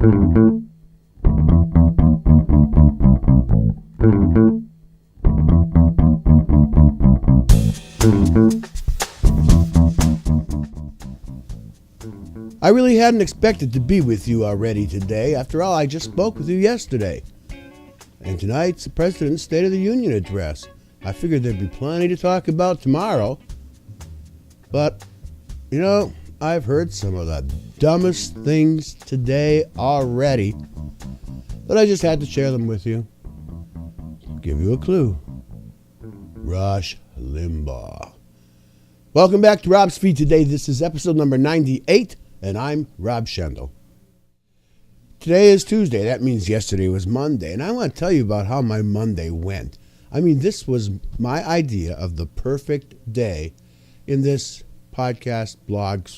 I really hadn't expected to be with you already today. After all, I just spoke with you yesterday. And tonight's the President's State of the Union address. I figured there'd be plenty to talk about tomorrow. But, you know, I've heard some of the dumbest things today already. But I just had to share them with you. Give you a clue. Rush Limbaugh. Welcome back to Rob's Feed today. This is episode number 98. And I'm Rob Schendel. Today is Tuesday. That means yesterday was Monday. And I want to tell you about how my Monday went. I mean, this was my idea of the perfect day in this podcast, blog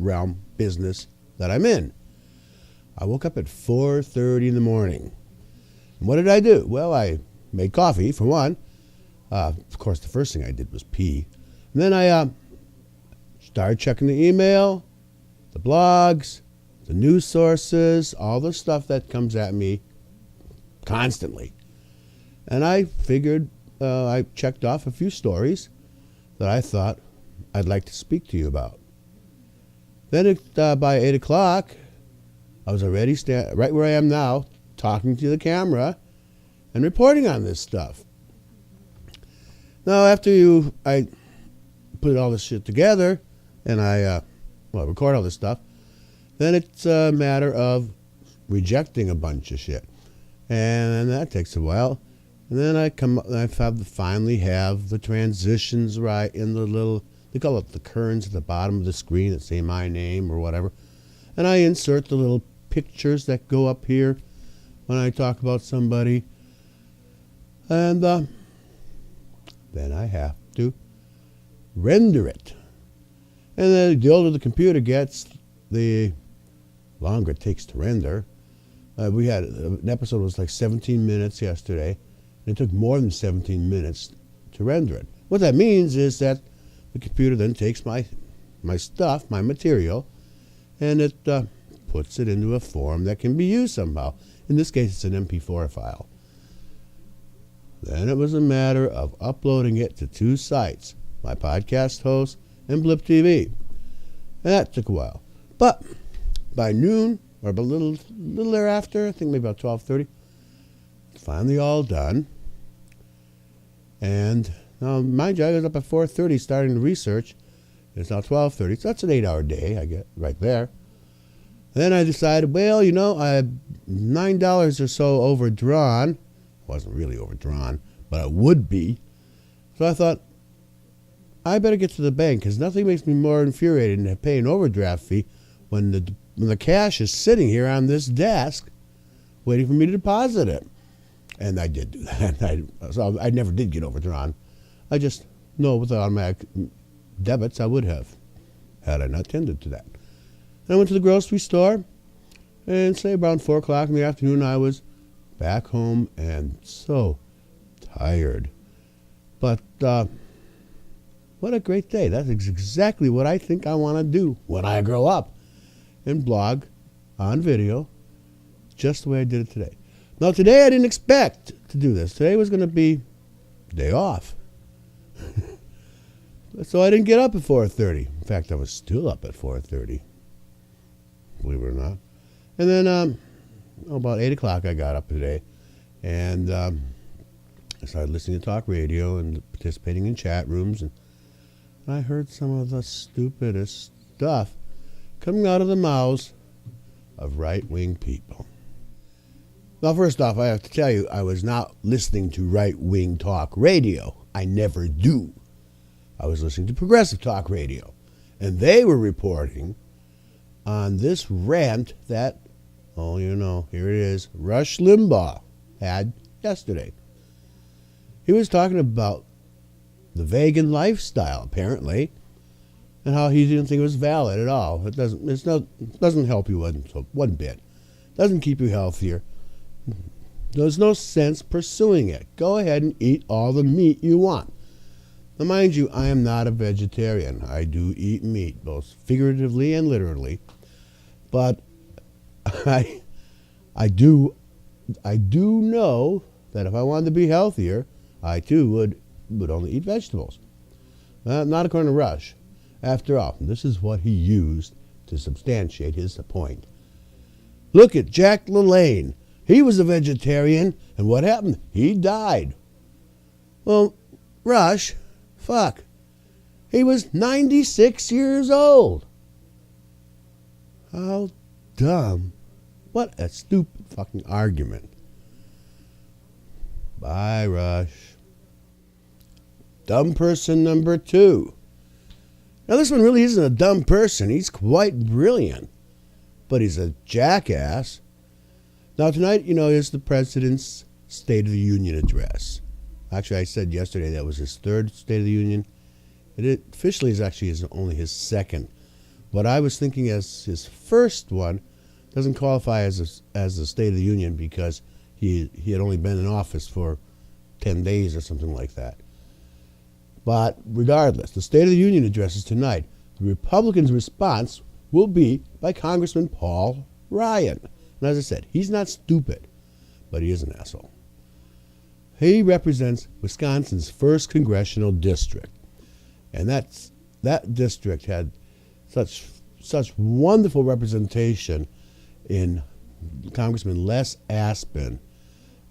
realm business that I'm in. I woke up at 4:30 in the morning. And what did I do? Well, I made coffee, for one. Of course, the first thing I did was pee. And then I started checking the email, the blogs, the news sources, all the stuff that comes at me constantly. And I figured I checked off a few stories that I thought I'd like to speak to you about. Then by 8 o'clock, I was already right where I am now, talking to the camera and reporting on this stuff. Now, after I put all this shit together and I record all this stuff, then it's a matter of rejecting a bunch of shit. And that takes a while. And then I finally have the transitions right in the little, they call it the kerns at the bottom of the screen that say my name or whatever. And I insert the little pictures that go up here when I talk about somebody. And then I have to render it. And then the older the computer gets, the longer it takes to render. We had an episode that was like 17 minutes yesterday, and it took more than 17 minutes to render it. What that means is that the computer then takes my stuff, my material, and it puts it into a form that can be used somehow. In this case, it's an MP4 file. Then it was a matter of uploading it to two sites, my podcast host and Blip TV. And that took a while. But by noon, or a little thereafter, I think maybe about 12:30, it's finally all done. And now, mind you, I was up at 4:30 starting the research. It's now 12:30, so that's an 8-hour day, I get right there. Then I decided, well, you know, I had $9 or so overdrawn. It wasn't really overdrawn, but it would be. So I thought, I better get to the bank, because nothing makes me more infuriated than to pay an overdraft fee when the cash is sitting here on this desk waiting for me to deposit it. And I did do that. So I never did get overdrawn. I just know with the automatic debits I would have, had I not tended to that. And I went to the grocery store, and say around 4 o'clock in the afternoon, I was back home and so tired. But what a great day. That is exactly what I think I want to do when I grow up. And blog on video, just the way I did it today. Now, today I didn't expect to do this. Today was going to be day off. So I didn't get up at 4:30. In fact, I was still up at 4:30, believe it or not. And then about 8 o'clock I got up today, and I started listening to talk radio and participating in chat rooms, and I heard some of the stupidest stuff coming out of the mouths of right-wing people. Well, first off, I have to tell you, I was not listening to right-wing talk radio. I never do. I was listening to progressive talk radio. And they were reporting on this rant that, oh, you know, here it is, Rush Limbaugh had yesterday. He was talking about the vegan lifestyle, apparently, and how he didn't think it was valid at all. It doesn't help you one bit. It doesn't keep you healthier. There's no sense pursuing it. Go ahead and eat all the meat you want. Now, mind you, I am not a vegetarian. I do eat meat, both figuratively and literally. But I I do know that if I wanted to be healthier, I too would only eat vegetables. Not according to Rush. After all, this is what he used to substantiate his point. Look at Jack LaLanne. He was a vegetarian, and what happened? He died. Well, Rush, fuck. He was 96 years old. How dumb. What a stupid fucking argument. Bye, Rush. Dumb person number 2. Now, this one really isn't a dumb person. He's quite brilliant. But he's a jackass. Now, tonight, is the President's State of the Union address. Actually, I said yesterday that was his 3rd State of the Union. It officially is only his 2nd. But I was thinking as his first one doesn't qualify as a State of the Union because he had only been in office for 10 days or something like that. But regardless, the State of the Union address is tonight. The Republicans' response will be by Congressman Paul Ryan. And as I said, he's not stupid, but he is an asshole. He represents Wisconsin's 1st congressional district. And that district had such wonderful representation in Congressman Les Aspin.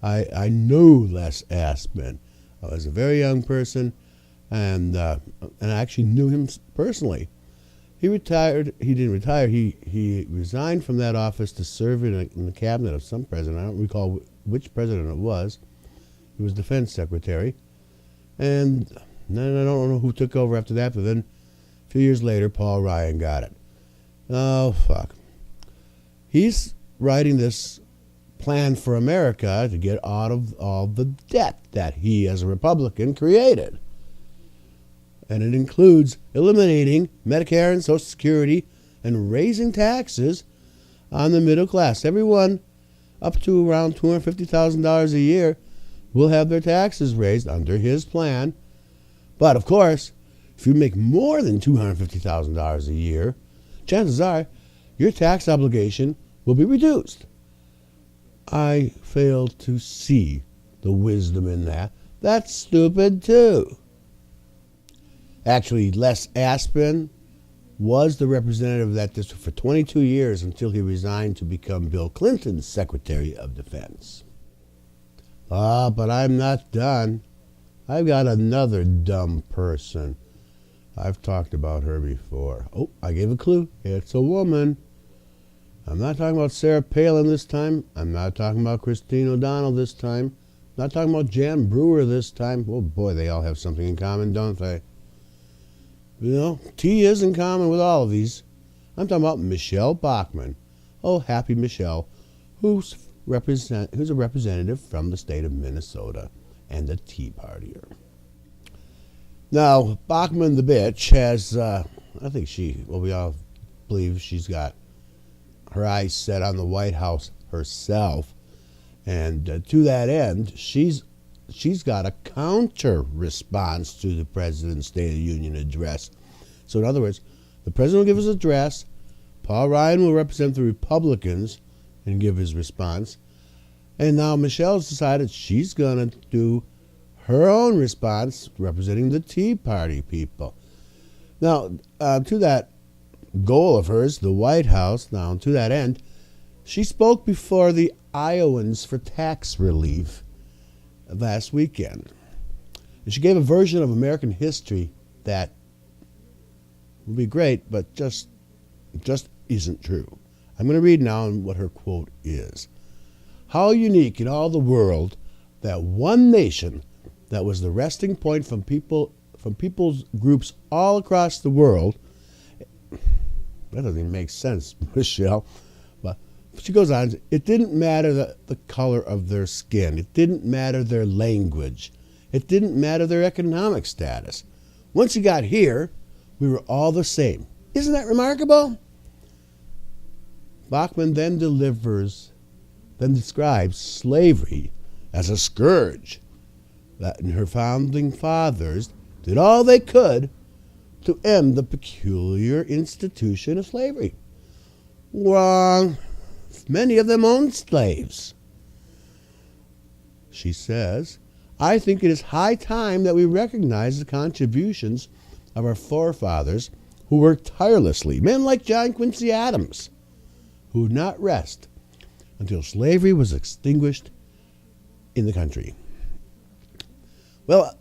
I knew Les Aspin. I was a very young person, and I actually knew him personally. He retired. He didn't retire. He resigned from that office to serve in the cabinet of some president. I don't recall which president it was. He was defense secretary. And then I don't know who took over after that, but then a few years later, Paul Ryan got it. Oh, fuck. He's writing this plan for America to get out of all the debt that he, as a Republican, created. And it includes eliminating Medicare and Social Security and raising taxes on the middle class. Everyone up to around $250,000 a year will have their taxes raised under his plan. But, of course, if you make more than $250,000 a year, chances are your tax obligation will be reduced. I fail to see the wisdom in that. That's stupid, too. Actually, Les Aspin was the representative of that district for 22 years until he resigned to become Bill Clinton's Secretary of Defense. But I'm not done. I've got another dumb person. I've talked about her before. Oh, I gave a clue. It's a woman. I'm not talking about Sarah Palin this time. I'm not talking about Christine O'Donnell this time. I'm not talking about Jan Brewer this time. Oh boy, they all have something in common, don't they? T is in common with all of these. I'm talking about Michelle Bachmann. Oh, happy Michelle, who's a representative from the state of Minnesota and a Tea Partier. Now, Bachmann the bitch has, we all believe she's got her eyes set on the White House herself. And to that end, she's got a counter response to the President's State of the Union address. So in other words, the President will give his address, Paul Ryan will represent the Republicans and give his response, and now Michelle's decided she's going to do her own response representing the Tea Party people. Now, to that goal of hers, the White House, now to that end, she spoke before the Iowans for tax relief last weekend. And she gave a version of American history that would be great, but just isn't true. I'm going to read now what her quote is. How unique in all the world that one nation that was the resting point from people's groups all across the world. That doesn't even make sense, Michelle. But she goes on, it didn't matter the color of their skin. It didn't matter their language. It didn't matter their economic status. Once you got here, we were all the same. Isn't that remarkable? Bachmann then describes slavery as a scourge that her founding fathers did all they could to end the peculiar institution of slavery. Wrong. many of them owned slaves. She says, I think it is high time that we recognize the contributions of our forefathers who worked tirelessly, men like John Quincy Adams, who would not rest until slavery was extinguished in the country. Well,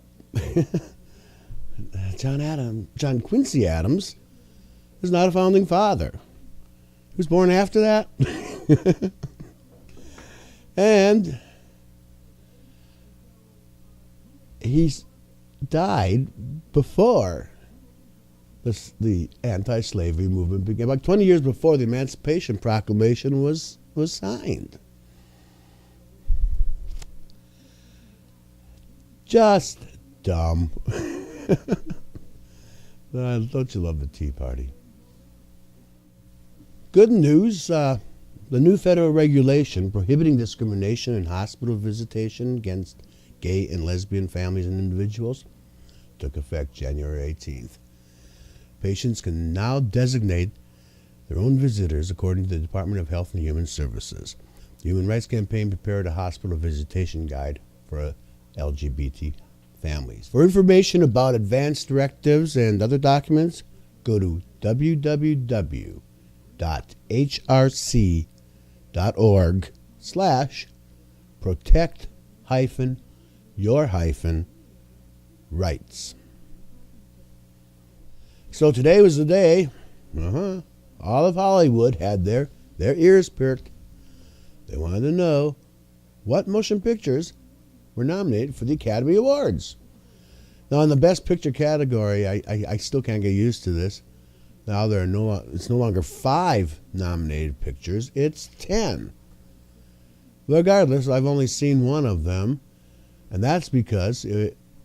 John Quincy Adams is not a founding father. He was born after that. And he died before the anti-slavery movement began, like 20 years before the Emancipation Proclamation was signed. Just dumb. Don't you love the Tea Party? Good news, the new federal regulation prohibiting discrimination in hospital visitation against gay and lesbian families and individuals took effect January 18th. Patients can now designate their own visitors according to the Department of Health and Human Services. The Human Rights Campaign prepared a hospital visitation guide for LGBT families. For information about advanced directives and other documents, go to www.hrc.org/protect-your-rights. So today was the day. All of Hollywood had their ears perked. They wanted to know what motion pictures were nominated for the Academy Awards. Now, in the Best Picture category, I still can't get used to this. Now it's no longer 5 nominated pictures; it's 10. Regardless, I've only seen one of them, and that's because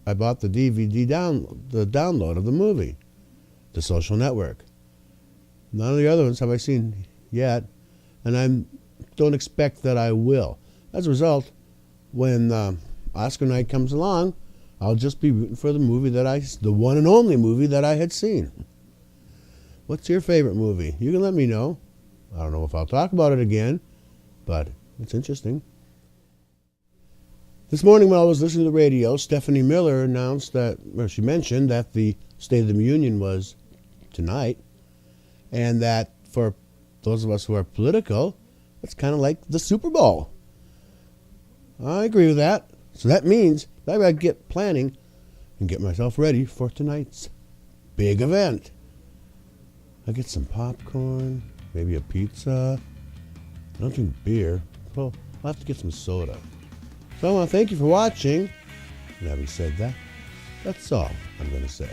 I bought the DVD download of the movie, The Social Network. None of the other ones have I seen yet, and I don't expect that I will. As a result, when Oscar night comes along, I'll just be rooting for the one and only movie that I had seen. What's your favorite movie? You can let me know. I don't know if I'll talk about it again, but it's interesting. This morning when I was listening to the radio, Stephanie Miller she mentioned that the State of the Union was tonight, and that for those of us who are political, it's kind of like the Super Bowl. I agree with that. So that means that I got to get planning and get myself ready for tonight's big event. I'll get some popcorn, maybe a pizza. I don't drink beer, so I'll have to get some soda. So I want to thank you for watching. And having said that, that's all I'm going to say.